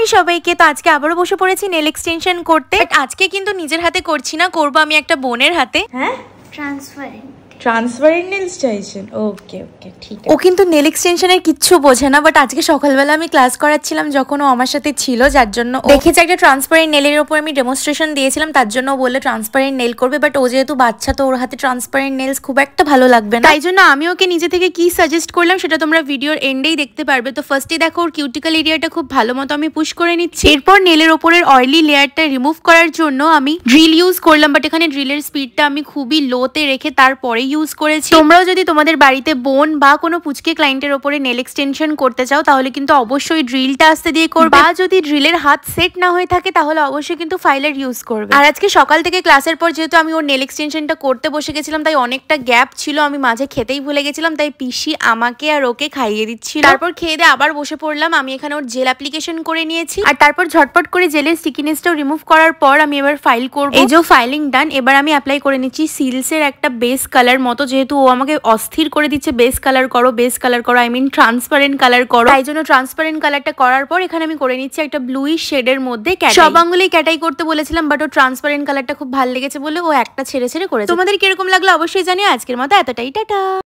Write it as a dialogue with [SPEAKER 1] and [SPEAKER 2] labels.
[SPEAKER 1] High সবাইকে, তো আজকে আবারও বসে পড়েছি নেল এক্সটেনশন করতে। আজকে কিন্তু নিজের হাতে করছি না, করবো আমি একটা বোনের হাতে। হ্যাঁ, ট্রান্সপারেন্ট নেলস চাইছেন? ওকে ওকে ঠিক আছে। ও কিন্তু নেল এক্সটেনশনের কিচ্ছু বোঝে না, বাট আজকে সকালবেলা আমি ক্লাস করাচ্ছিলাম যখন ও আমার সাথে ছিল, যার জন্য দেখেছি একটা ট্রান্সপারেন্ট নেলের উপর আমি ডেমনস্ট্রেশন দিয়েছিলাম, তার জন্য ও বললে ট্রান্সপারেন্ট নেল করবে। বাট ও যেহেতু বাচ্চা, তো ওর হাতে ট্রান্সপারেন্ট নেলস খুব একটা ভালো লাগবে না, তাই জন্য আমি ওকে নিজে থেকে কি সাজেস্ট করলাম সেটা তোমরা ভিডিওর এন্ডেই দেখতে পারবে। তো ফার্স্টে দেখো ওর কিউটিক্যাল এরিয়াটা খুব ভালো মতো আমি পুশ করে নিচ্ছি। এরপর নেলের ওপরের অয়েলি লেয়ারটা রিমুভ করার জন্য আমি ড্রিল ইউজ করলাম, বাট এখানে ড্রিলের স্পিডটা আমি খুবই লোতে রেখে তারপরে ইউজ করেছি। তোমরাও যদি তোমাদের বাড়িতে বোন বা কোনো পুচকে ক্লায়েন্টের ওপরে নেল এক্সটেনশন করতে চাও তাহলে কিন্তু অবশ্যই ড্রিলটা আস্তে দিয়ে করবে, বা যদি ড্রিলের হাত সেট না হয়ে থাকে তাহলে অবশ্যই কিন্তু ফাইলার ইউজ করবে। আর আজকে সকাল থেকে ক্লাসের পর যেহেতু আমি ওর নেল এক্সটেনশনটা করতে বসে গেছিলাম, তাই অনেকটা গ্যাপ ছিল, আমি মাঝে খেতেই ভুলে গেছিলাম, তাই পিসি আমাকে আর ওকে খাইয়ে দিচ্ছিল। তারপর খেয়ে দিয়ে আবার বসে পড়লাম। আমি এখানে ওর জেল অ্যাপ্লিকেশন করে নিয়েছি, আর তারপর ঝটপট করে জেলের স্টিকিনেসটাও রিমুভ করার পর আমি এবার ফাইল করব। এই যে ফাইলিং ডান, এবার আমি অ্যাপ্লাই করে নিচ্ছি সিলসের একটা বেস কালার মতো, যেহেতু ও আমাকে অস্থির করে দিচ্ছে বেস কালার করো, বেস কালার করো, আই মিন ট্রান্সপারেন্ট কালার করো, তাই জন্য ট্রান্সপারেন্ট কালারটা করার পর এখানে আমি করে নিচ্ছি একটা ব্লুইশ শেডের মধ্যে ক্যাটাই। সব আঙ্গুলেই ক্যাটাই করতে বলেছিলাম, বাট ও ট্রান্সপারেন্ট কালারটা খুব ভালো লেগেছে বলে ও একটা ছেড়ে ছেড়ে করেছে। তোমাদের কিরকম লাগলো অবশ্যই জানিও। আজকের মতো এতটাই, টাটা।